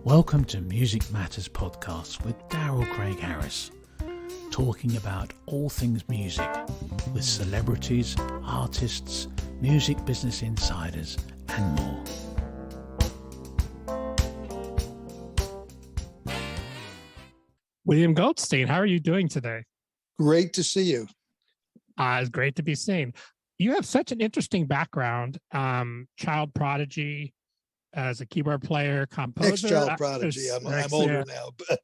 Welcome to Music Matters Podcast with Daryl Craig Harris, talking about all things music with celebrities, artists, music business insiders, and more. William Goldstein, how are you doing today? Great to see you. It's great to be seen. You have such an interesting background, child prodigy, as a keyboard player, composer. Ex-child prodigy. I'm older now, but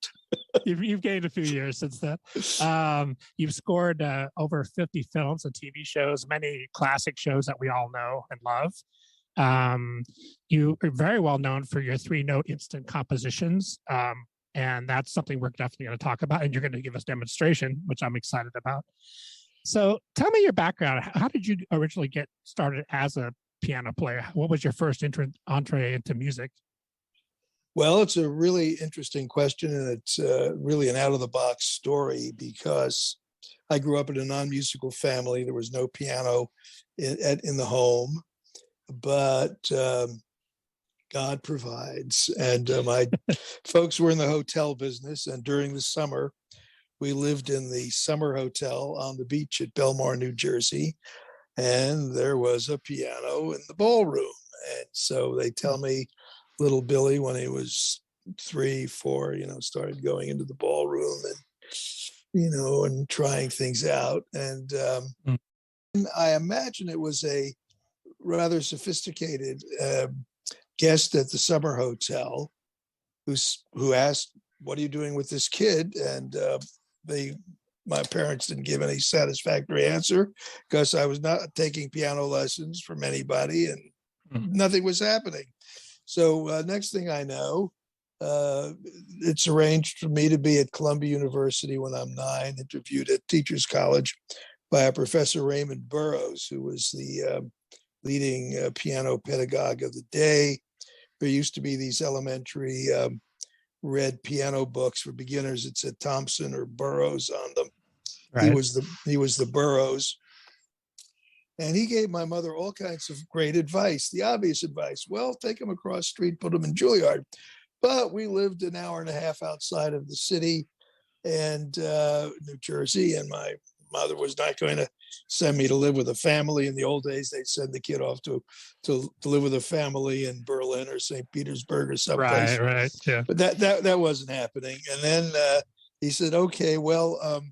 you've gained a few years since then. You've scored over 50 films and TV shows, many classic shows that we all know and love. You are very well known for your 3-note instant compositions. And that's something we're definitely going to talk about. And you're going to give us a demonstration, which I'm excited about. So tell me your background. How did you originally get started as a piano player? What was your first entree into music? Well, it's a really interesting question. And it's really an out-of-the-box story because I grew up in a non-musical family. There was no piano in the home, but God provides. And my folks were in the hotel business. And during the summer, we lived in the summer hotel on the beach at Belmar, New Jersey. And there was a piano in the ballroom. And so they tell me little Billy, when he was 3, 4, started going into the ballroom and, and trying things out. And I imagine it was a rather sophisticated guest at the summer hotel who asked, "What are you doing with this kid?" And my parents didn't give any satisfactory answer because I was not taking piano lessons from anybody and nothing was happening. So next thing I know, it's arranged for me to be at Columbia University when I'm 9, interviewed at Teachers College by a Professor Raymond Burroughs, who was the leading piano pedagogue of the day. There used to be these elementary read piano books for beginners. It said Thompson or Burroughs on them. Right. He was the Burroughs. And he gave my mother all kinds of great advice. The obvious advice, well, take him across the street, put him in Juilliard. But we lived an hour and a half outside of the city and New Jersey, and my mother was not going to send me to live with a family. In the old days, they'd send the kid off to live with a family in Berlin or St. Petersburg or someplace. Right, yeah. But that wasn't happening. And then he said, okay, well,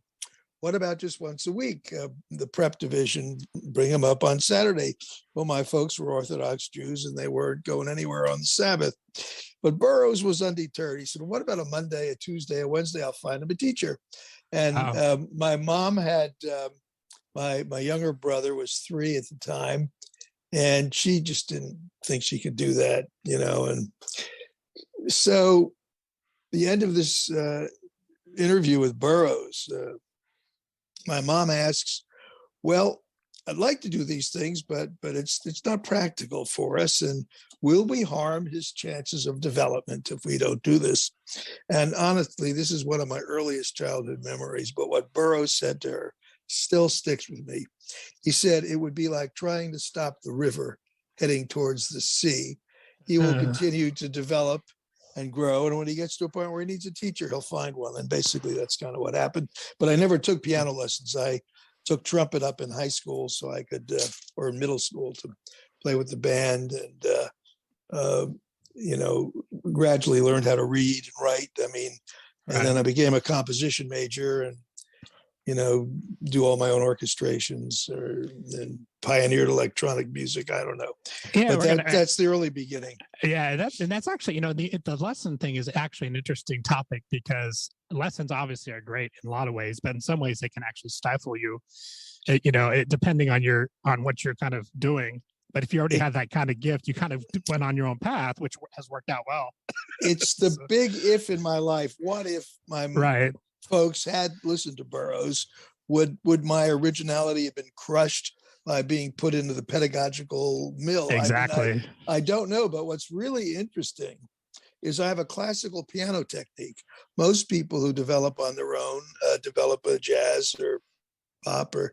what about just once a week? The prep division, bring them up on Saturday. Well, my folks were Orthodox Jews and they weren't going anywhere on the Sabbath. But Burroughs was undeterred. He said, what about a Monday, a Tuesday, a Wednesday? I'll find him a teacher. And my mom had, my younger brother was 3 at the time, and she just didn't think she could do that, And so the end of this interview with Burroughs, my mom asks, well, I'd like to do these things, but it's not practical for us. And will we harm his chances of development if we don't do this? And honestly, this is one of my earliest childhood memories, but what Burroughs said to her still sticks with me. He said, it would be like trying to stop the river heading towards the sea. He will continue to develop and grow. And when he gets to a point where he needs a teacher, he'll find one. And basically that's kind of what happened. But I never took piano lessons. I took trumpet up in high school so I could, or in middle school, to play with the band, and, gradually learned how to read and write. And then I became a composition major and, do all my own orchestrations and pioneered electronic music. I don't know. Yeah, but that's the early beginning. Yeah, that's actually, the lesson thing is actually an interesting topic because lessons obviously are great in a lot of ways, but in some ways they can actually stifle you, depending on what you're kind of doing. But if you already had that kind of gift, you kind of went on your own path, which has worked out well. It's the big if in my life. What if my folks had listened to Burroughs? Would my originality have been crushed by being put into the pedagogical mill? Exactly. I don't know, but what's really interesting is I have a classical piano technique. Most people who develop on their own develop a jazz or pop, or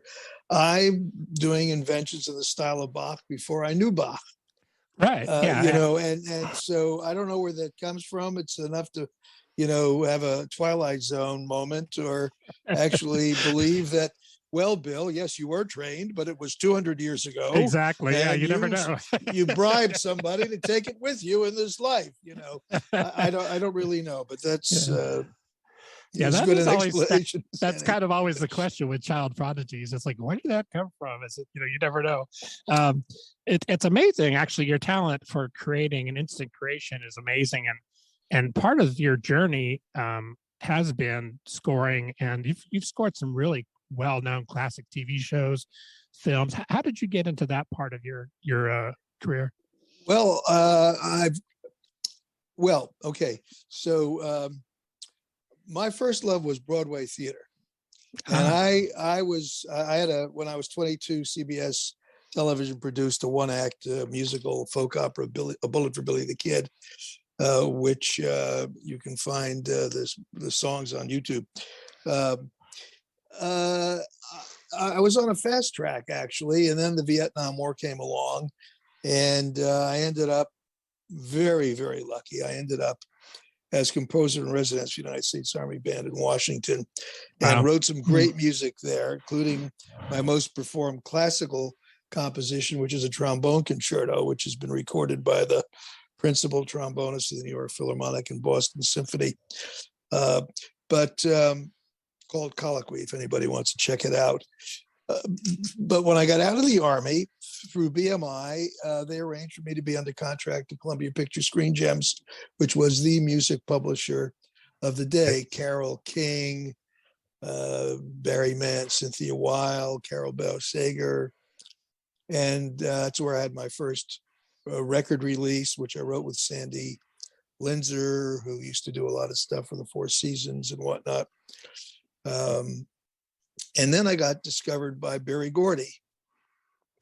I'm doing inventions in the style of Bach before I knew Bach. Right. Yeah. You know, and so I don't know where that comes from. It's enough to, you know, have a Twilight Zone moment, or actually believe that, well, Bill, yes, you were trained, but it was 200 years ago. Exactly. Yeah. And You never know. you bribed somebody to take it with you in this life. You know, I don't really know, but that's Yeah, as that good is an always explanation. that's kind of always the question with child prodigies. It's like, where did that come from? Is it, you know, you never know. It's amazing, actually. Your talent for creating an instant creation is amazing, and part of your journey has been scoring, and you've scored some really well-known classic TV shows, films. How did you get into that part of your career? Well, okay. So my first love was Broadway theater. And I had when I was 22, CBS television produced a one-act musical folk opera, A Bullet for Billy the Kid, which you can find the songs on YouTube. I was on a fast track, actually, and then the Vietnam War came along, and I ended up very, very lucky. I ended up as composer in residence for the United States Army Band in Washington, and wrote some great music there, including my most performed classical composition, which is a trombone concerto, which has been recorded by the principal trombonist of the New York Philharmonic and Boston Symphony, but called Colloquy, if anybody wants to check it out. But when I got out of the Army through BMI, they arranged for me to be under contract to Columbia Picture Screen Gems, which was the music publisher of the day. Carole King, Barry Mann, Cynthia Weil, Carol Bell Sager. And that's where I had my first record release, which I wrote with Sandy Linzer, who used to do a lot of stuff for the Four Seasons and whatnot. And then I got discovered by Berry Gordy.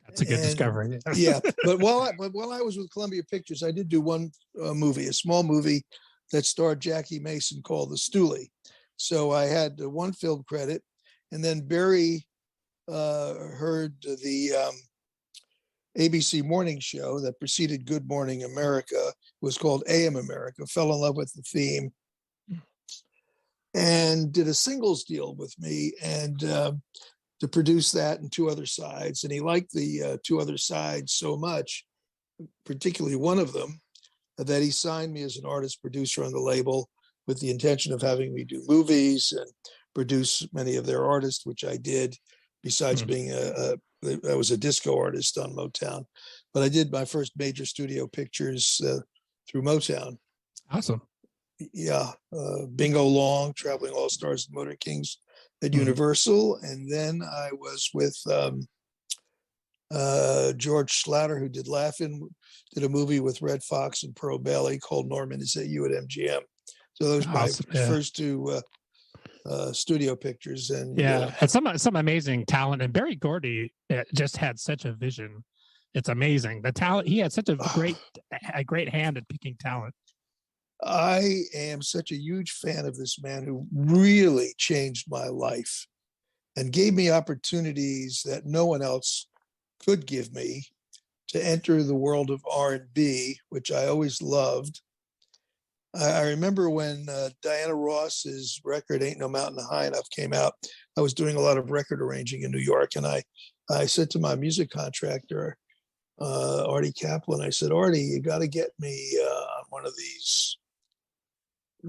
That's a good discovery. Yeah, but while I was with Columbia Pictures, I did do one movie, a small movie that starred Jackie Mason called The Stoolie. So I had one film credit, and then Berry heard the ABC morning show that preceded Good Morning America. It was called AM America, fell in love with the theme, and did a singles deal with me, and to produce that and Two Other Sides. And he liked the Two Other Sides so much, particularly one of them, that he signed me as an artist producer on the label with the intention of having me do movies and produce many of their artists, which I did, besides being I was a disco artist on Motown. But I did my first major studio pictures through Motown. Awesome. Yeah, Bingo Long, Traveling All Stars and Motor Kings at Universal, and then I was with George Schlatter, who did Laugh-In, did a movie with Red Fox and Pearl Bailey called Norman Is That You at MGM. So those were my first two studio pictures. And and some amazing talent. And Berry Gordy just had such a vision. It's amazing. The talent, he had such a great hand at picking talent. I am such a huge fan of this man who really changed my life and gave me opportunities that no one else could give me to enter the world of R&B, which I always loved. I remember when Diana Ross's record Ain't No Mountain High Enough came out. I was doing a lot of record arranging in New York, and I said to my music contractor, Artie Kaplan, I said, Artie, you got to get me on one of these,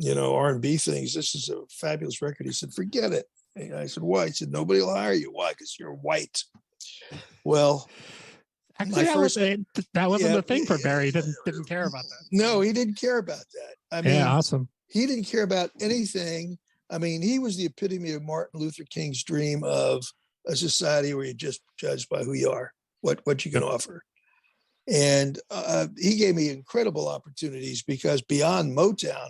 R&B things. This is a fabulous record. He said, forget it. And I said, why? He said, nobody will hire you. Why? Because you're white. Well, actually, that wasn't the thing for Barry. He didn't care about that. No, he didn't care about that. I mean, awesome. He didn't care about anything. I mean, he was the epitome of Martin Luther King's dream of a society where you're just judged by who you are, what you can offer. And he gave me incredible opportunities because beyond Motown,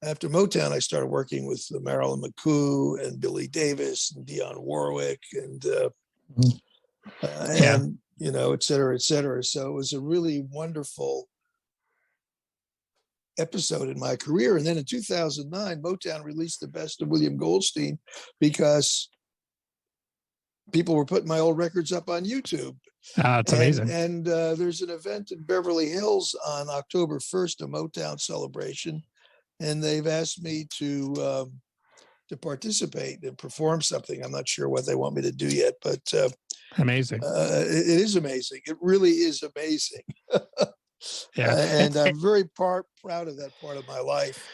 after Motown, I started working with Marilyn McCoo and Billy Davis and Dionne Warwick and et cetera, et cetera. So it was a really wonderful episode in my career. And then in 2009, Motown released the best of William Goldstein because people were putting my old records up on YouTube. It's amazing. And there's an event in Beverly Hills on October 1st, a Motown celebration, and they've asked me to participate and perform something. I'm not sure what they want me to do yet, but Amazing. It is amazing. It really is amazing. Yeah, and I'm very proud of that part of my life.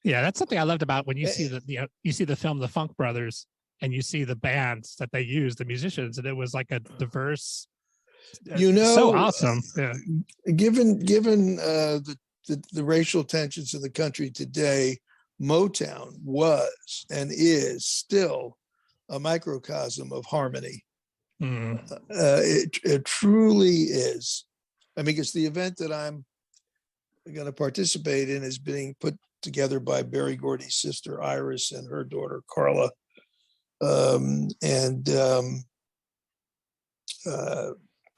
Yeah, that's something I loved about when you see you see the film The Funk Brothers, and you see the bands that they use, the musicians, and it was like a diverse, so awesome. Yeah. Given the racial tensions in the country today, Motown was and is still a microcosm of harmony. It truly is. I mean, because the event that I'm going to participate in is being put together by Berry Gordy's sister Iris and her daughter Carla,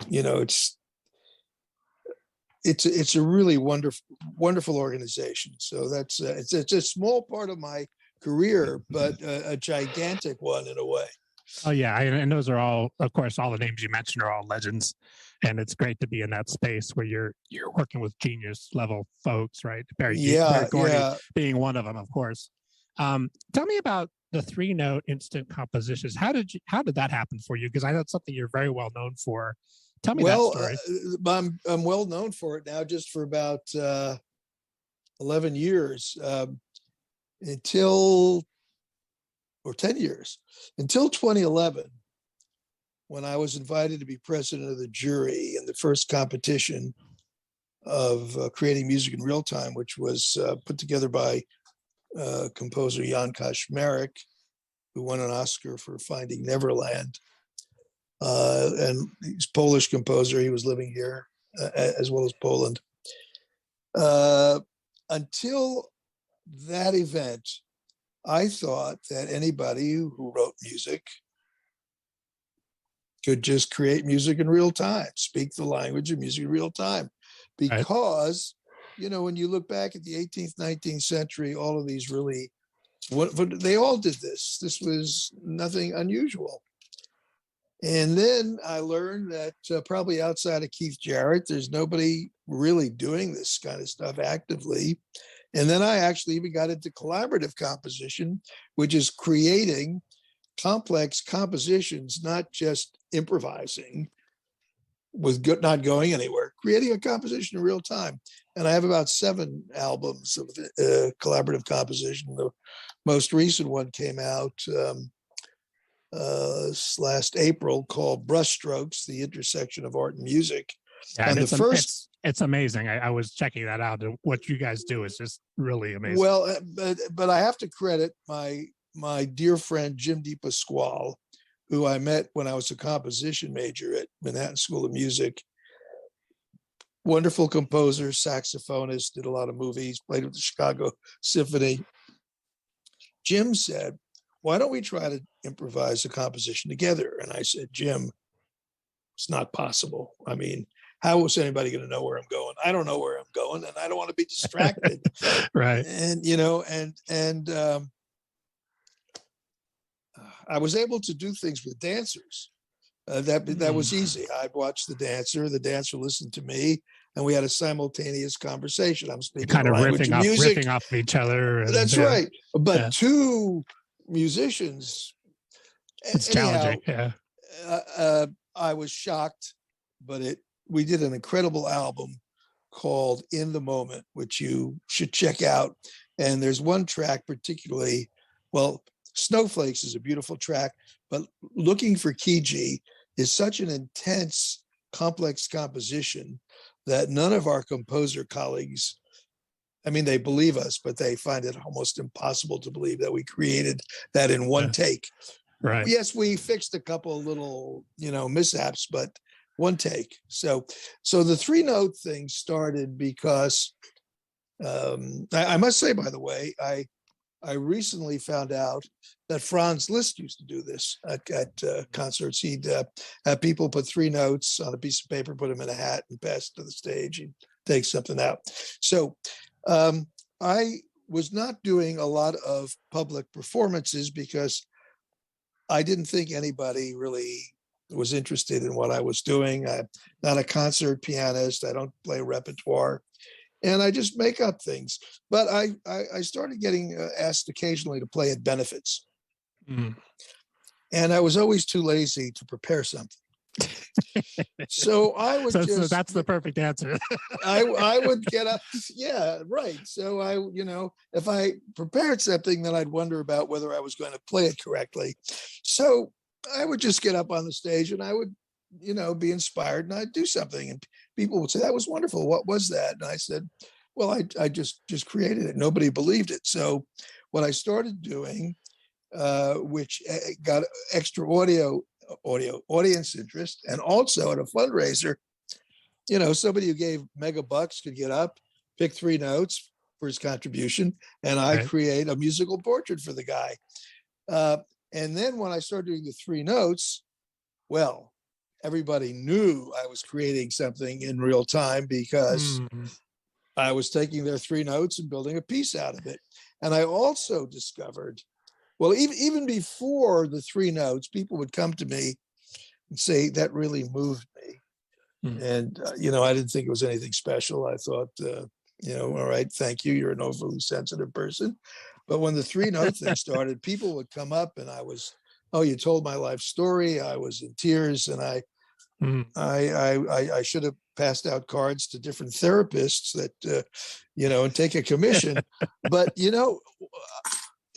you know, it's a really wonderful organization. So that's it's a small part of my career, but a gigantic one in a way. Oh yeah, and those are all, of course, all the names you mentioned are all legends, and it's great to be in that space where you're working with genius level folks, right? Berry Gordy being one of them, of course. Tell me about the 3-note instant compositions. How did that happen for you? Because I know it's something you're very well known for. Tell me that story. I'm well known for it now, just for about 11 years, until 10 years, until 2011, when I was invited to be president of the jury in the first competition of creating music in real time, which was put together by composer Jan Kaczmarek, who won an Oscar for Finding Neverland. And he's a Polish composer. He was living here as well as Poland. Until that event, I thought that anybody who wrote music could just create music in real time, speak the language of music in real time. Because, you know, when you look back at the 18th, 19th century, all of these really, they all did this. This was nothing unusual. And then I learned that probably outside of Keith Jarrett, there's nobody really doing this kind of stuff actively. And then I actually even got into collaborative composition, which is creating complex compositions, not just improvising with not going anywhere, creating a composition in real time. And I have about 7 albums of collaborative composition. The most recent one came out last April, called Brushstrokes, the intersection of art and music. Yeah, and it's amazing. I was checking that out, and what you guys do is just really amazing. Well, but I have to credit my dear friend Jim DePasquale, who I met when I was a composition major at Manhattan School of Music. Wonderful composer, saxophonist, did a lot of movies, played with the Chicago Symphony. Jim said, "Why don't we try to improvise a composition together?" And I said, "Jim, it's not possible. I mean, how is anybody going to know where I'm going? I don't know where I'm going, and I don't want to be distracted." Right. And, you know, I was able to do things with dancers. That was easy. I'd watch the dancer listened to me, and we had a simultaneous conversation. I'm speaking kind of riffing off each other. And, that's right. But 2 musicians, it's challenging. Yeah. I was shocked, but we did an incredible album called In the Moment, which you should check out. And there's one track particularly, well, Snowflakes is a beautiful track, but Looking for Kiji is such an intense, complex composition that none of our composer colleagues, I mean, they believe us, but they find it almost impossible to believe that we created that in one take. Right. Yes, we fixed a couple of little, mishaps, but one take. So the 3-note thing started because I must say, by the way, I recently found out that Franz Liszt used to do this at concerts. He'd have people put 3 notes on a piece of paper, put them in a hat, and pass it to the stage. He'd take something out. So I was not doing a lot of public performances because I didn't think anybody really was interested in what I was doing. I'm not a concert pianist. I don't play repertoire, and I just make up things. But I started getting asked occasionally to play at benefits, and I was always too lazy to prepare something. So I would so that's the perfect answer. I would get up. Yeah, right. So if I prepared something, then I'd wonder about whether I was going to play it correctly. So I would just get up on the stage and I would, be inspired and I'd do something. And people would say, that was wonderful. What was that? And I said, well, I just created it. Nobody believed it. So what I started doing, which got extra audience interest, and also at a fundraiser, somebody who gave mega bucks could get up, pick 3 notes for his contribution, and I create a musical portrait for the guy. And then when I started doing the 3 notes, well, everybody knew I was creating something in real time because I was taking their 3 notes and building a piece out of it. And I also discovered, well, even before the 3 notes, people would come to me and say, that really moved me. And, I didn't think it was anything special. I thought, all right, thank you. You're an overly sensitive person. But when the 3 note thing started, people would come up and I was, oh, you told my life story. I was in tears, and I should have passed out cards to different therapists that, and take a commission. But,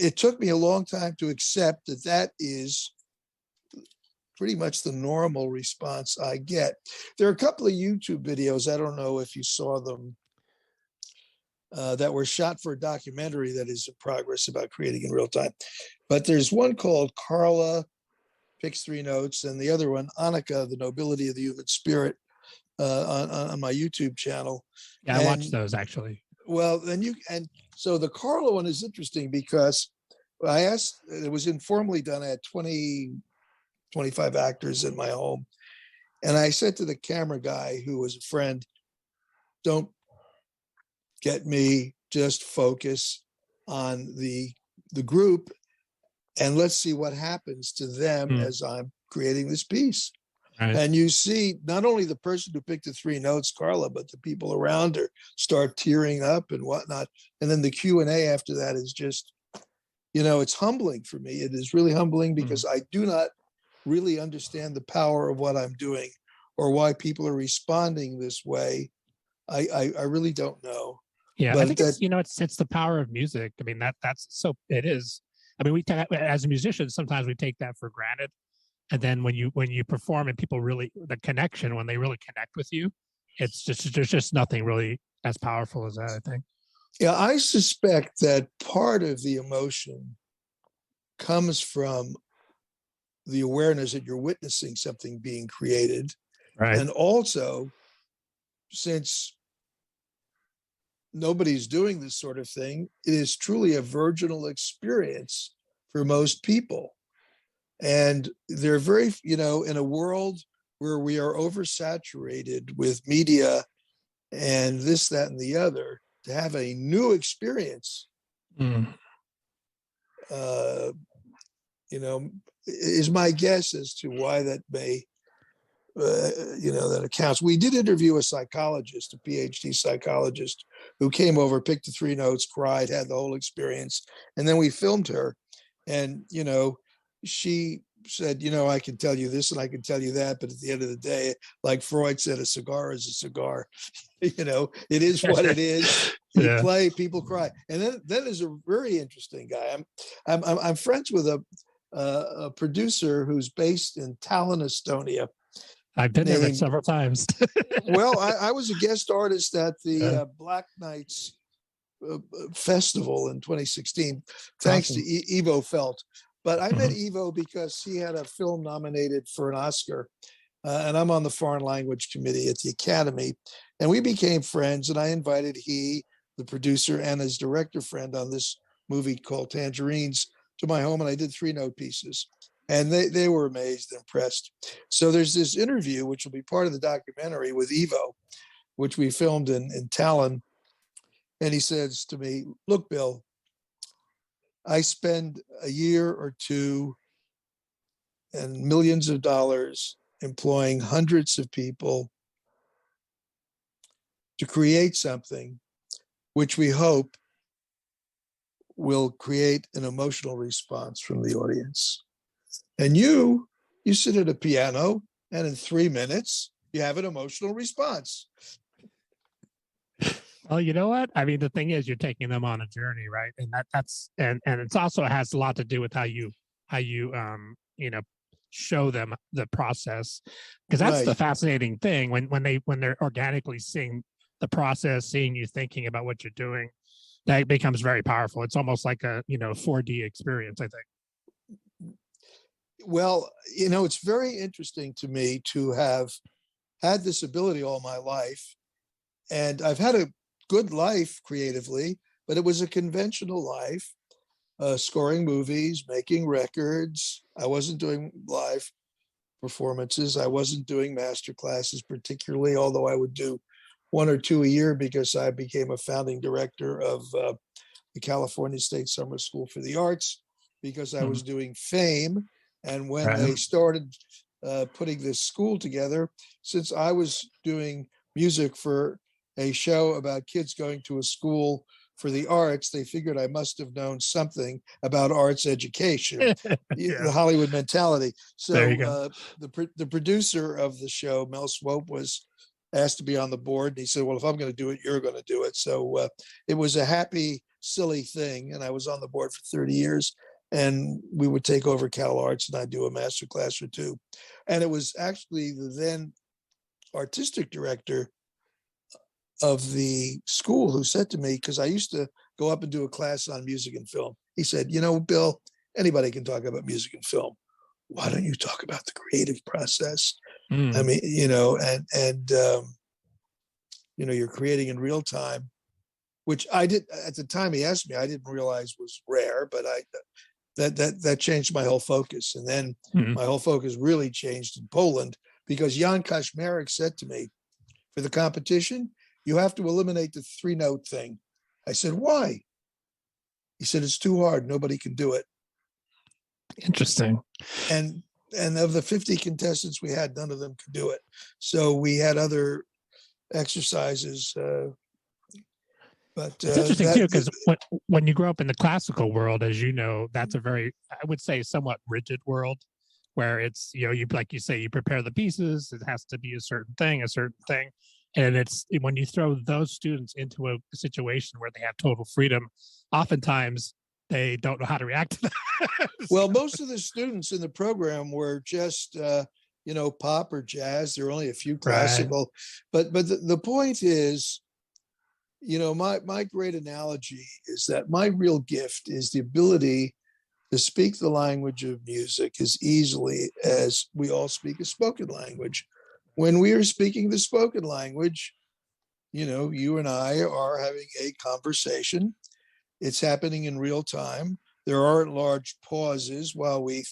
it took me a long time to accept that is pretty much the normal response I get. There are a couple of YouTube videos, I don't know if you saw them, that were shot for a documentary that is in progress about creating in real time. But there's one called Carla Picks 3 Notes, and the other one, Annika, The Nobility of the Human Spirit, on my YouTube channel. Yeah, I watched those actually. Well, so the Carla one is interesting because I asked, it was informally done. I had 25 actors in my home. And I said to the camera guy, who was a friend, don't get me, just focus on the group and let's see what happens to them as I'm creating this piece. Right. And you see not only the person who picked the 3 notes, Carla, but the people around her start tearing up and whatnot. And then the Q&A after that is just, it's humbling for me. It is really humbling because I do not really understand the power of what I'm doing or why people are responding this way. I really don't know. Yeah, but I think it's the power of music. I mean, that's so it is. I mean, as musicians, sometimes we take that for granted. And then when you perform and people really, the connection, when they really connect with you, it's just, there's just nothing really as powerful as that, I think. Yeah, I suspect that part of the emotion comes from the awareness that you're witnessing something being created. Right. And also, since nobody's doing this sort of thing, it is truly a virginal experience for most people. And they're very, in a world where we are oversaturated with media and this, that, and the other, to have a new experience, is my guess as to why that may, that accounts. We did interview a psychologist, a PhD psychologist, who came over, picked the 3 notes, cried, had the whole experience. And then we filmed her. And, she said, I can tell you this and I can tell you that. But at the end of the day, like Freud said, a cigar is a cigar. It is what it is. You play, people cry. And then there's a very interesting guy. I'm friends with a producer who's based in Tallinn, Estonia. I've been there several times. Well, I was a guest artist at the Black Nights Festival in 2016, thanks to Ivo Felt. But I met Ivo because he had a film nominated for an Oscar, and I'm on the foreign language committee at the Academy. And we became friends, and I invited he, the producer, and his director friend on this movie called Tangerines to my home, and I did 3 note pieces. And they were amazed and impressed. So there's this interview, which will be part of the documentary, with Ivo, which we filmed in Tallinn. And he says to me, look, Bill, I spend a year or two and millions of dollars, employing hundreds of people to create something which we hope will create an emotional response from the audience. And you sit at a piano, and in 3 minutes, you have an emotional response. Well, you know what? I mean, the thing is, you're taking them on a journey, right? And that's it's also has a lot to do with how you show them the process, because that's the Right. fascinating thing when they're organically seeing the process, seeing you thinking about what you're doing, that becomes very powerful. It's almost like a 4D experience, I think. Well, it's very interesting to me to have had this ability all my life, and I've had a good life creatively, but it was a conventional life, scoring movies, making records. I wasn't doing live performances. I wasn't doing master classes particularly, although I would do 1 or 2 a year because I became a founding director of the California State Summer School for the Arts, because I was doing FAME. And when they started putting this school together, since I was doing music for a show about kids going to a school for the arts, they figured I must have known something about arts education, the Hollywood mentality. So the producer of the show, Mel Swope, was asked to be on the board. And he said, well, if I'm going to do it, you're going to do it. So it was a happy, silly thing. And I was on the board for 30 years. And we would take over Cal Arts, and I'd do a master class or two. And it was actually the then artistic director of the school who said to me, because I used to go up and do a class on music and film. He said, Bill, anybody can talk about music and film. Why don't you talk about the creative process? I mean, you're creating in real time, which I did at the time he asked me, I didn't realize was rare, but that changed my whole focus. And then my whole focus really changed in Poland, because Jan Kaczmarek said to me, for the competition, you have to eliminate the 3-note thing. I said, why? He said, it's too hard. Nobody can do it. Interesting. And of the 50 contestants we had, none of them could do it. So we had other exercises. But it's interesting too, because when you grow up in the classical world, as you know, that's a very, I would say, somewhat rigid world, where it's, you like you say, you prepare the pieces, it has to be a certain thing. And it's when you throw those students into a situation where they have total freedom, oftentimes they don't know how to react to that. Well, most of the students in the program were just, pop or jazz. There are only a few classical. Right. But the point is, my great analogy is that my real gift is the ability to speak the language of music as easily as we all speak a spoken language. When we are speaking the spoken language, you and I are having a conversation. It's happening in real time. There aren't large pauses while we,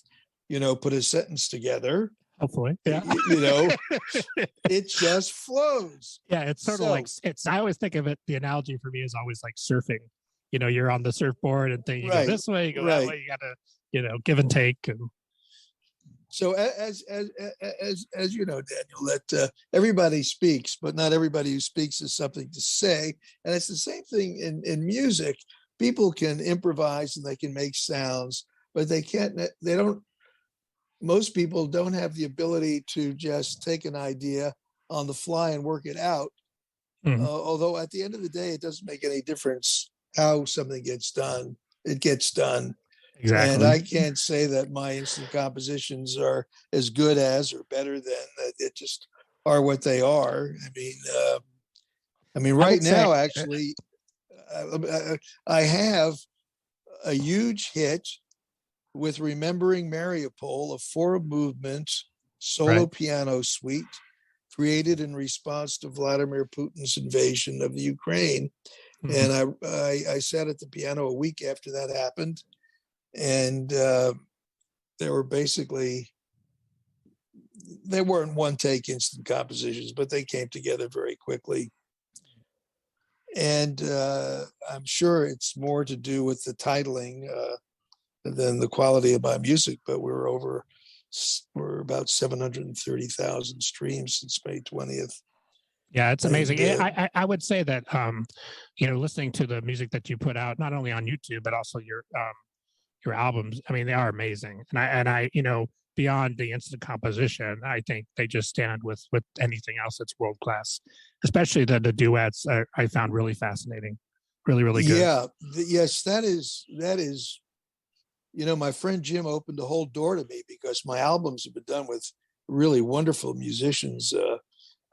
put a sentence together. Hopefully, yeah. It just flows. Yeah, it's sort of like I always think of it. The analogy for me is always like surfing. You're on the surfboard, and then you go this way, you go that way. You got to, give and take. And so, as you know, Daniel, that everybody speaks, but not everybody who speaks has something to say. And it's the same thing in music. People can improvise and they can make sounds, but they can't. They don't. Most people don't have the ability to just take an idea on the fly and work it out. Although at the end of the day, it doesn't make any difference how something gets done. It gets done. Exactly. And I can't say that my instant compositions are as good as or better than. It just are what they are. I mean, right now, actually, I have a huge hit with Remembering Mariupol, a 4-movement solo piano suite created in response to Vladimir Putin's invasion of the Ukraine. And I sat at the piano a week after that happened. And they weren't one-take instant compositions, but they came together very quickly. And I'm sure it's more to do with the titling than the quality of my music, but we're over we're about 730,000 streams since May 20th. Yeah, it's amazing. And, I would say that listening to the music that you put out, not only on YouTube but also your albums, I mean, they are amazing. And I beyond the instant composition, I think they just stand with anything else that's world class. Especially the duets, I found really fascinating, really really good. Yeah, yes, that is. My friend Jim opened a whole door to me because my albums have been done with really wonderful musicians.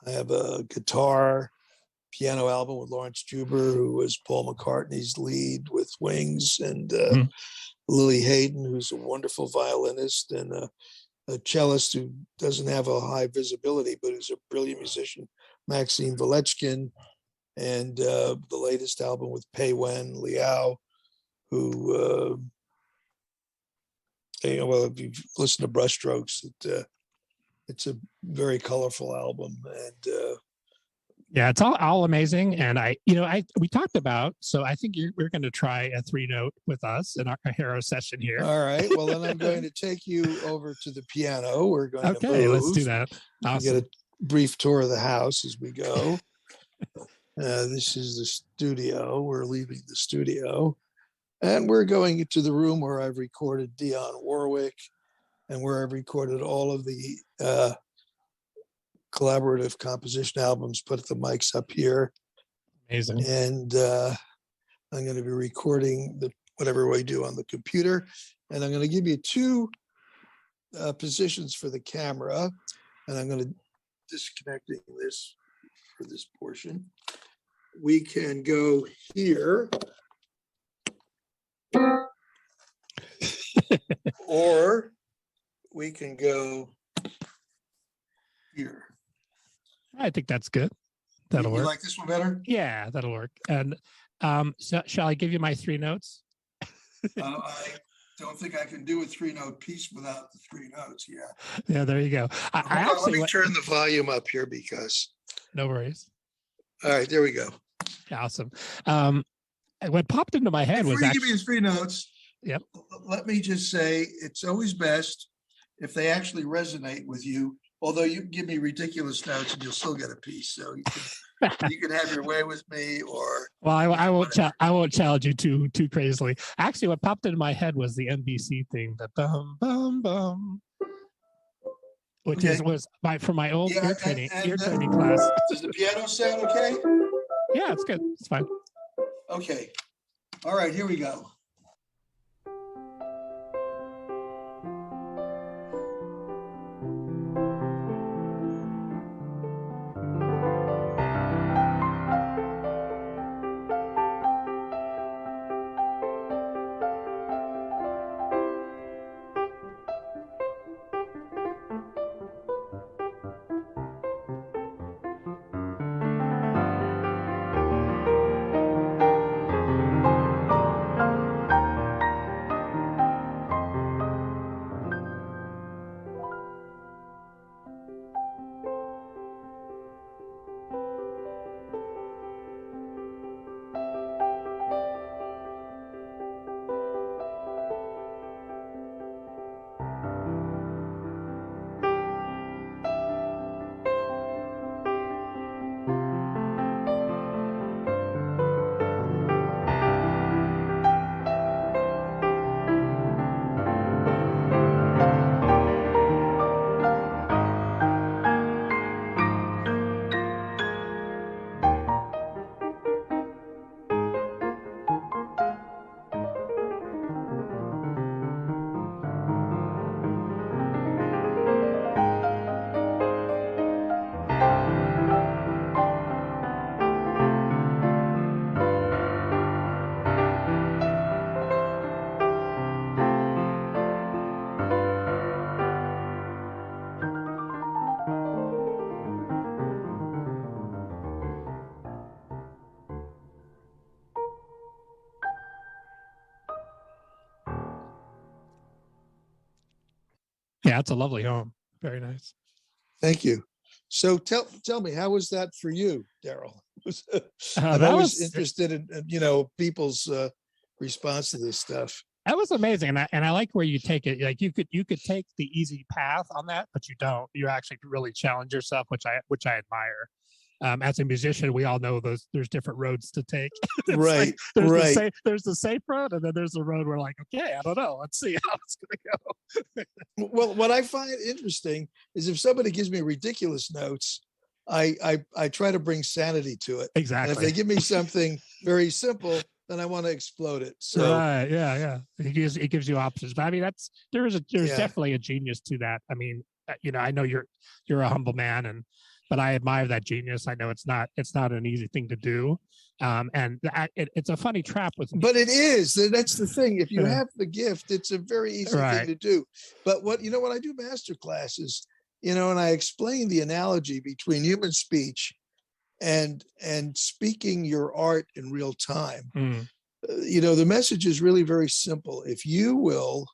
I have a guitar, piano album with Lawrence Juber, who was Paul McCartney's lead with Wings, and Lily Hayden, who's a wonderful violinist, and a cellist who doesn't have a high visibility, but who's a brilliant musician, Maxine Volechkin, and the latest album with Pei Wen Liao, who, if you've listened to Brushstrokes, it's a very colorful album, and yeah, it's all amazing. And we talked about, so I think we're going to try a 3-note with us in our hero session here. All right. Well, then I'm going to take you over to the piano. We're going to move. Let's do that. Awesome. Get a brief tour of the house as we go. This is the studio. We're leaving the studio, and we're going to the room where I've recorded Dionne Warwick, and where I've recorded all of the collaborative composition albums. Put the mics up here. Amazing. And I'm going to be recording whatever we do on the computer. And I'm going to give you 2 positions for the camera. And I'm going to disconnecting this for this portion. We can go here. Or we can go here. I think that's good. That'll work. You like this one better? Yeah, that'll work. And so shall I give you my 3 notes? I don't think I can do a 3-note piece without the 3 notes. Yeah. Yeah, there you go. Let me turn the volume up here because. No worries. All right, there we go. Awesome. What popped into my head was give me the 3 notes. Yep. Let me just say it's always best if they actually resonate with you. Although you can give me ridiculous notes and you'll still get a piece. So you can have your way with me, or well, I won't challenge you too crazily. Actually, what popped into my head was the NBC thing, the bum bum bum, which was from my old ear training class. Does the piano sound okay? Yeah, it's good. It's fine. Okay. All right, here we go. Yeah, it's a lovely home. Very nice. Thank you. So tell me, how was that for you, Daryl? I'm always interested in people's response to this stuff. That was amazing, and I like where you take it. Like you could take the easy path on that, but you don't. You actually really challenge yourself, which I admire. As a musician, we all know there's different roads to take. Right, like, there's right. there's the safe road, and then there's the road where like, okay, I don't know. Let's see how it's gonna go. Well, what I find interesting is if somebody gives me ridiculous notes, I try to bring sanity to it. Exactly. And if they give me something very simple, then I want to explode it. So right, yeah. It gives you options. But I mean, there's definitely a genius to that. I mean, I know you're a humble man, but I admire that genius. I know it's not an easy thing to do, and it's a funny trap with. But it is. That's the thing. If you have the gift, it's a very easy thing to do. But when I do master classes, and I explain the analogy between human speech and speaking your art in real time. The message is really very simple. If you will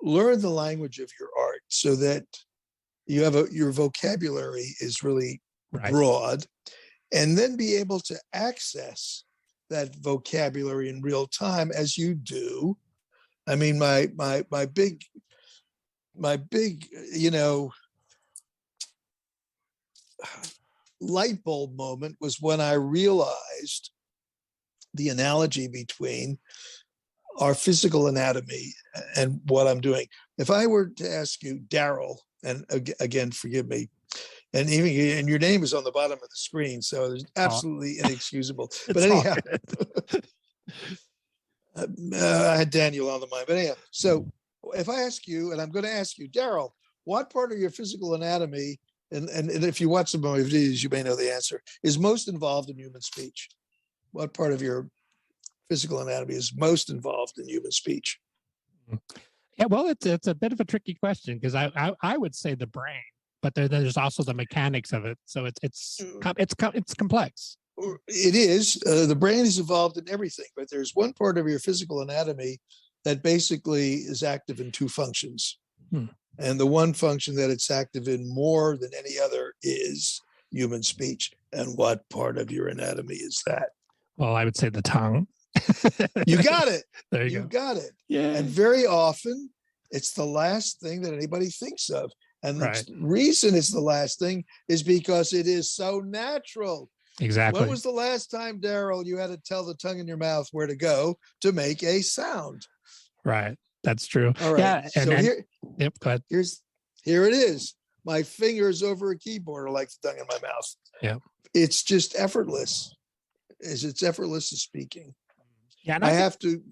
learn the language of your art so that you have your vocabulary is really broad, and then be able to access that vocabulary in real time as you do. I mean, my big, light bulb moment was when I realized the analogy between our physical anatomy and what I'm doing. If I were to ask you, Daryl, and again, forgive me, and your name is on the bottom of the screen, so it's absolutely inexcusable. But anyhow, I had Daniel on the mind. But anyhow, so if I ask you, and I'm going to ask you, Daryl, what part of your physical anatomy, and if you watch some of my videos, you may know the answer, is most involved in human speech? What part of your physical anatomy is most involved in human speech? Yeah, well, it's a bit of a tricky question because I would say the brain, but there's also the mechanics of it, so it's complex. It is. The brain is involved in everything, but there's one part of your physical anatomy that basically is active in two functions, and the one function that it's active in more than any other is human speech. And what part of your anatomy is that? Well, I would say the tongue. You got it. There you go. Got it. Yeah. And very often it's the last thing that anybody thinks of. And the reason it's the last thing is because it is so natural. Exactly. When was the last time, Daryl, you had to tell the tongue in your mouth where to go to make a sound? Right. That's true. All right. Yeah. Yep. Go ahead. Here it is. My fingers over a keyboard are like the tongue in my mouth. Yeah. It's just effortless. It's effortless to speaking. Yeah. And I have to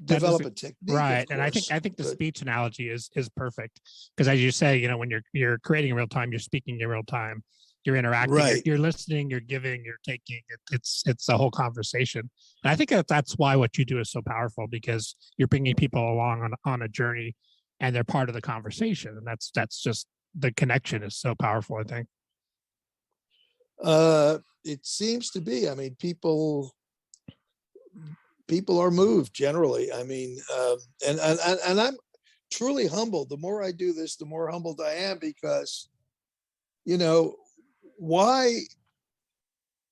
develop a technique. Right. And I think the speech analogy is perfect because, as you say, when you're creating in real time, you're speaking in real time, you're interacting, you're listening, you're giving, you're taking. It's a whole conversation. And I think that's why what you do is so powerful, because you're bringing people along on a journey, and they're part of the conversation. And that's just, the connection is so powerful, I think. It seems to be. I mean, people are moved generally. I mean, and I'm truly humbled. The more I do this, the more humbled I am, because, why,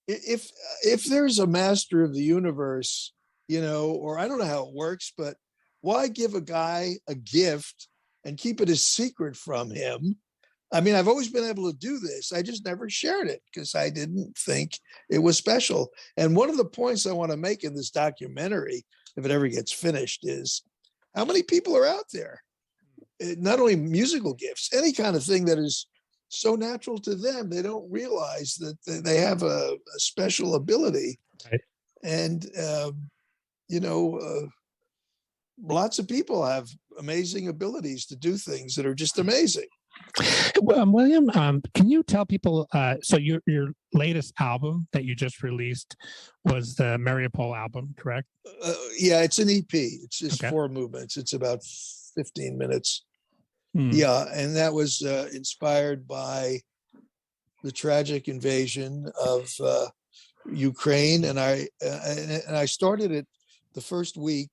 if there's a master of the universe, or I don't know how it works, but why give a guy a gift and keep it a secret from him? I mean, I've always been able to do this. I just never shared it because I didn't think it was special. And one of the points I want to make in this documentary, if it ever gets finished, is how many people are out there, not only musical gifts, any kind of thing that is so natural to them, they don't realize that they have a special ability. Right. And, lots of people have amazing abilities to do things that are just amazing. William, can you tell people, so your latest album that you just released was the Mariupol album, correct? Yeah, it's an EP. It's just 4 movements. It's about 15 minutes. Yeah, and that was inspired by the tragic invasion of Ukraine, and I started it the first week.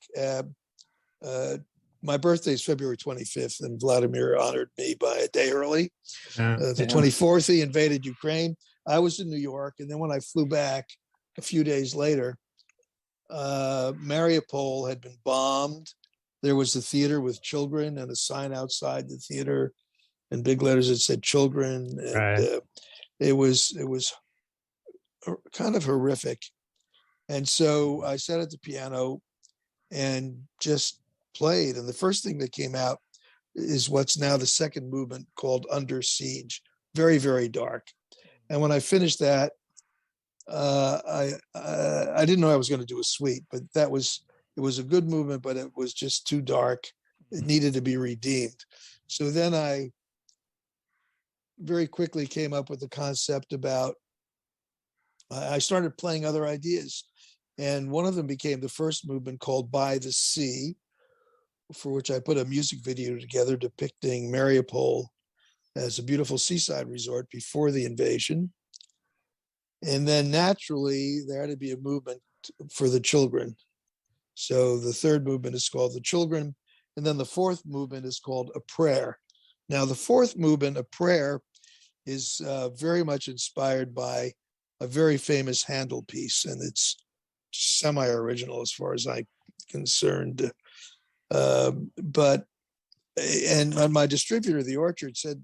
My birthday is February 25th, and Vladimir honored me by a day early. The 24th, he invaded Ukraine. I was in New York, and then when I flew back a few days later, Mariupol had been bombed. There was a theater with children and a sign outside the theater in big letters that said children. And Right. it was kind of horrific. And so I sat at the piano and just played. And the first thing that came out is what's now the second movement called Under Siege. Very, very dark. And when I finished that, I didn't know I was going to do a suite, but it was a good movement, but it was just too dark. It needed to be redeemed. So then I very quickly came up with the concept about, I started playing other ideas. And one of them became the first movement called By the Sea, for which I put a music video together depicting Mariupol as a beautiful seaside resort before the invasion. And then naturally, there had to be a movement for the children. So the third movement is called The Children. And then the fourth movement is called A Prayer. Now, the fourth movement, A Prayer, is very much inspired by a very famous Handel piece, and it's semi-original as far as I'm concerned. But my distributor, The Orchard, said,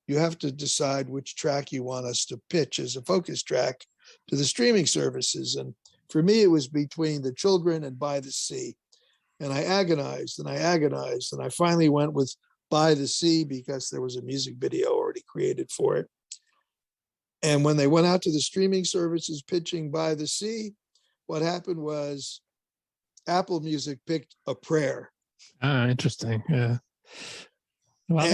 you have to decide which track you want us to pitch as a focus track to the streaming services. And for me, it was between The Children and By the Sea. And I agonized and I agonized. And I finally went with By the Sea because there was a music video already created for it. And when they went out to the streaming services pitching By the Sea, what happened was Apple Music picked A Prayer. Ah, interesting. Yeah. Well,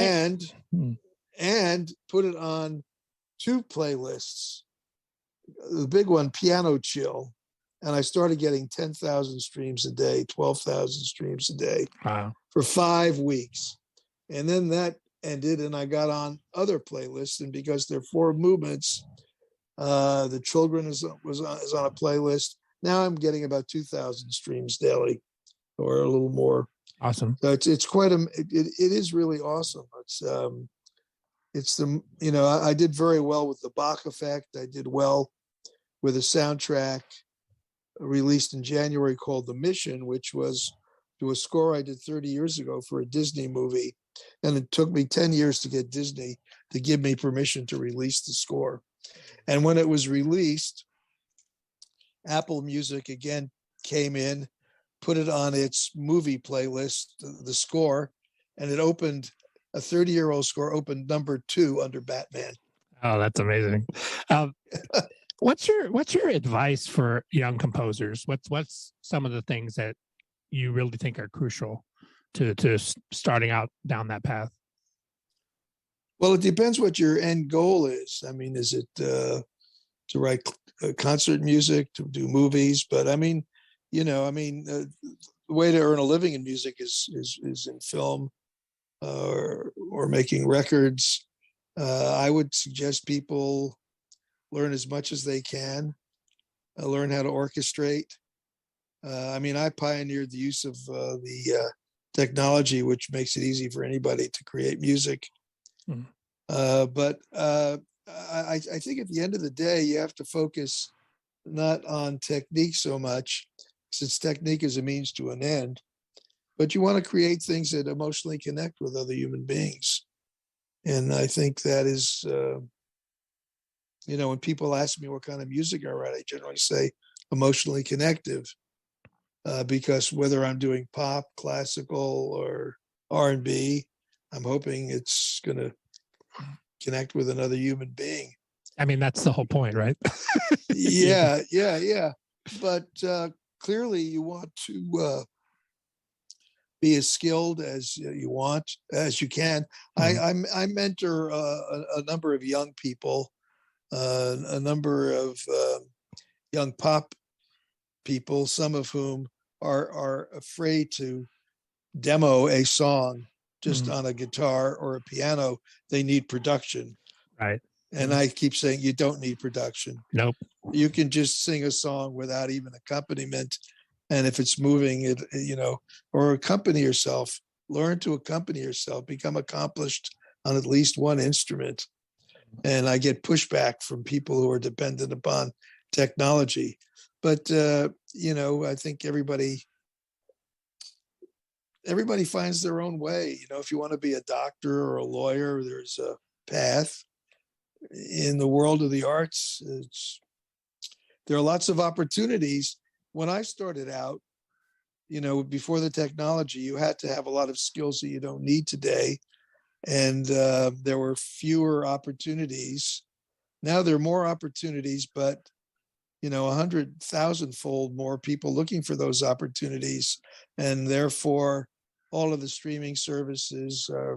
and put it on two playlists. The big one, Piano Chill, and I started getting 10,000 streams a day, 12,000 streams a day. Wow. For 5 weeks. And then that ended, and I got on other playlists. And because there are 4 movements, The Children is on a playlist. Now I'm getting about 2,000 streams daily, or a little more. Awesome. So it's quite it is really awesome. It's I did very well with the Bach Effect. I did well with a soundtrack released in January called The Mission, which was to a score I did 30 years ago for a Disney movie. And it took me 10 years to get Disney to give me permission to release the score. And when it was released, Apple Music again came in, put it on its movie playlist, the score, and it opened, a 30-year-old score opened number 2 under Batman. Oh, that's amazing. What's your advice for young composers? What's some of the things that you really think are crucial to starting out down that path? Well, it depends what your end goal is. I mean, is it to write concert music, to do movies? But I mean, the way to earn a living in music is in film or making records. I would suggest people learn as much as they can, learn how to orchestrate. I pioneered the use of the technology, which makes it easy for anybody to create music. Mm. But I think at the end of the day, you have to focus not on technique so much, since technique is a means to an end, but you want to create things that emotionally connect with other human beings. And I think that is, when people ask me what kind of music I write, I generally say emotionally connective, because whether I'm doing pop, classical, or R&B, I'm hoping it's going to connect with another human being. I mean, that's the whole point, right? Yeah. But clearly you want to be as skilled as you can. Mm-hmm. I mentor a number of young people, a number of young pop people, some of whom are afraid to demo a song just on a guitar or a piano. They need production. Right. And I keep saying, you don't need production. Nope. You can just sing a song without even accompaniment. And if it's moving, or accompany yourself, learn to accompany yourself, become accomplished on at least one instrument. And I get pushback from people who are dependent upon technology. But I think everybody finds their own way. If you want to be a doctor or a lawyer, there's a path. In the world of the arts, there are lots of opportunities. When I started out, before the technology, you had to have a lot of skills that you don't need today. And there were fewer opportunities. Now there are more opportunities, but 100,000-fold more people looking for those opportunities. And therefore, all of the streaming services are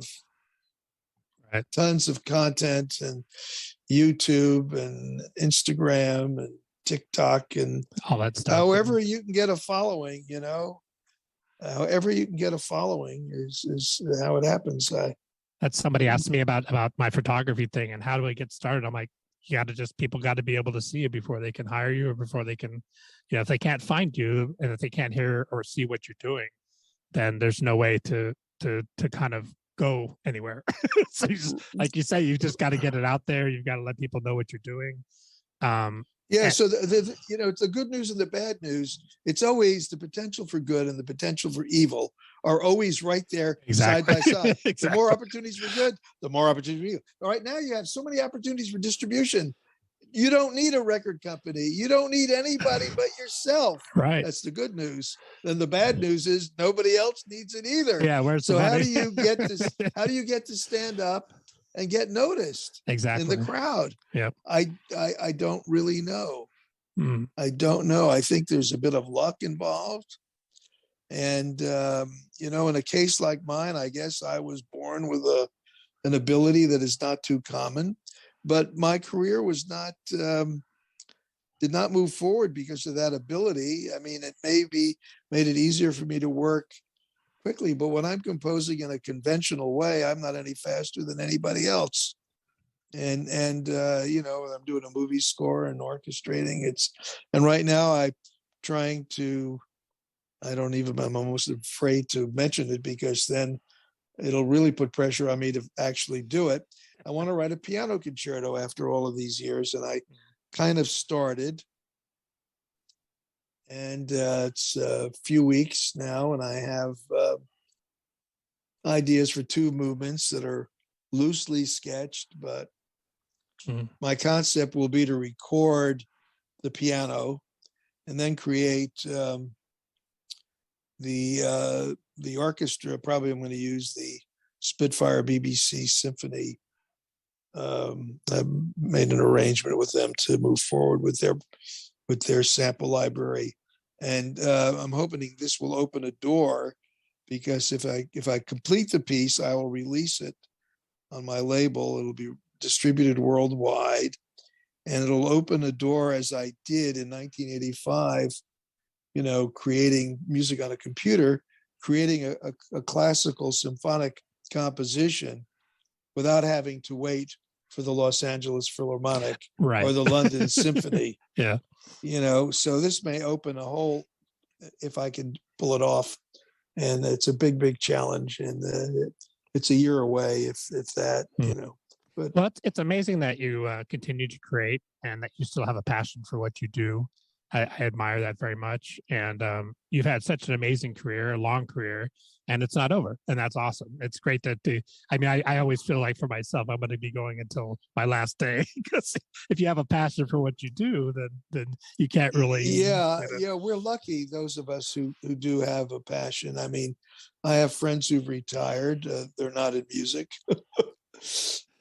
tons of content, and YouTube and Instagram and TikTok and all that stuff. However you can get a following, however you can get a following is how it happens. That's somebody asked me about my photography thing and how do I get started? I'm like, people got to be able to see you before they can hire you, or before they can, if they can't find you and if they can't hear or see what you're doing, then there's no way to kind of go anywhere. So like you say, you just got to get it out there. You've got to let people know what you're doing. So it's the good news and the bad news. It's always the potential for good and the potential for evil are always right there, side by side. Exactly. The more opportunities for good, the more opportunities for evil. All right, now you have so many opportunities for distribution. You don't need a record company. You don't need anybody but yourself. Right. That's the good news. Then the bad news is nobody else needs it either. Yeah. Where's so the how money? do you get this? How do you get to stand up and get noticed exactly in the crowd? Yeah. I don't really know. I don't know. I think there's a bit of luck involved. And, in a case like mine, I guess I was born with an ability that is not too common, but my career was not, did not move forward because of that ability. I mean, it made it easier for me to work quickly, but when I'm composing in a conventional way, I'm not any faster than anybody else. And I'm doing a movie score and orchestrating. And right now I'm almost afraid to mention it because then it'll really put pressure on me to actually do it. I want to write a piano concerto after all of these years, and I kind of started. And it's a few weeks now, and I have ideas for two movements that are loosely sketched, but my concept will be to record the piano and then create the orchestra. Probably I'm going to use the Spitfire BBC Symphony. I've made an arrangement with them to move forward with their sample library, and I'm hoping this will open a door, because if I complete the piece, I will release it on my label. It'll be distributed worldwide, and it'll open a door, as I did in 1985, creating music on a computer, creating a classical symphonic composition without having to wait for the Los Angeles Philharmonic or the London Symphony. Yeah. So this may open a whole, if I can pull it off, and it's a big, big challenge, and it's a year away, if that, But well, it's amazing that you continue to create and that you still have a passion for what you do. I admire that very much. And you've had such an amazing career, a long career, and it's not over. And that's awesome. It's great that I always feel like for myself, I'm going to be going until my last day, because if you have a passion for what you do, then you can't really. Yeah. We're lucky, those of us who do have a passion. I mean, I have friends who've retired. They're not in music.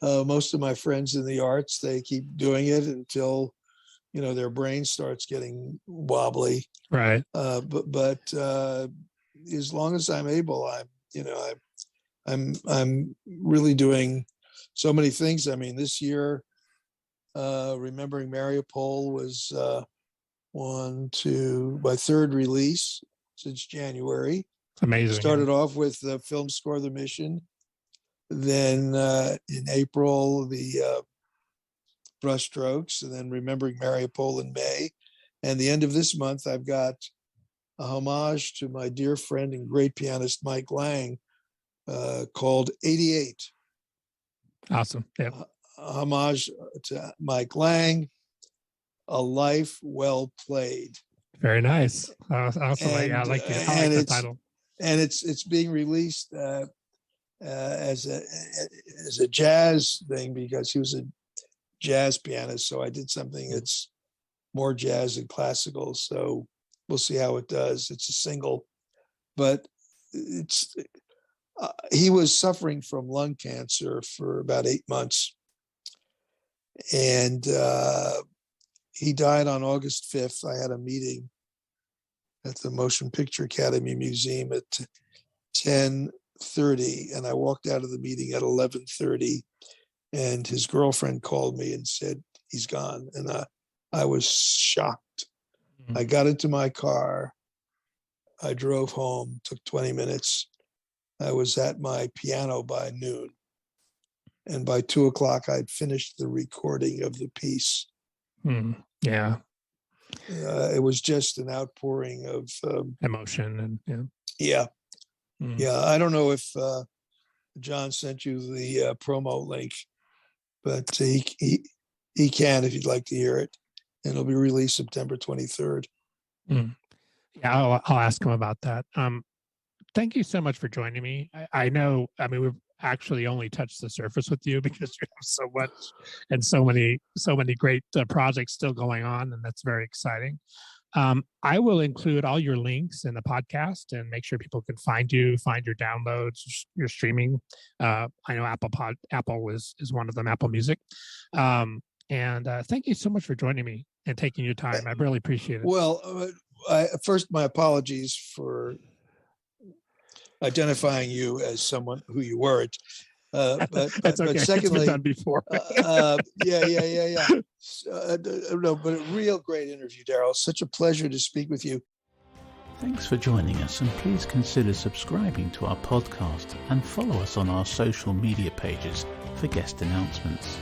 Most of my friends in the arts, they keep doing it until their brain starts getting wobbly. Right. But as long as I'm able, I'm really doing so many things. I mean, this year, Remembering Mariupol was my third release since January. Amazing. Started off with the film score, The Mission. Then in April, the Brushstrokes, and then Remembering Mariupol in May. And the end of this month, I've got a homage to my dear friend and great pianist, Mike Lang, called 88. Awesome. Yeah. A homage to Mike Lang, A Life Well Played. Very nice. Awesome. And, I like the title. And it's being released as a jazz thing because he was a jazz pianist. So I did something that's more jazz than classical. So we'll see how it does. It's a single, but he was suffering from lung cancer for about 8 months. And he died on August 5th. I had a meeting at the Motion Picture Academy Museum at 10:30, and I walked out of the meeting at 11:30, and his girlfriend called me and said, he's gone. And I was shocked. Mm-hmm. I got into my car. I drove home, took 20 minutes. I was at my piano by noon. And by 2:00, I'd finished the recording of the piece. Yeah. It was just an outpouring of emotion and yeah. Yeah. I don't know if John sent you the promo link, but he can if you'd like to hear it, and it'll be released September 23rd. Yeah, I'll ask him about that. Thank you so much for joining me. I know, we've actually only touched the surface with you because you have so much and so many great projects still going on, and that's very exciting. I will include all your links in the podcast and make sure people can find you, find your downloads, your streaming. I know Apple is one of them, Apple Music. And thank you so much for joining me and taking your time. I really appreciate it. Well, first, my apologies for identifying you as someone who you weren't. That's okay. But secondly, it's been done before. Yeah. No, but a real great interview, Daryl. Such a pleasure to speak with you. Thanks for joining us, and please consider subscribing to our podcast and follow us on our social media pages for guest announcements.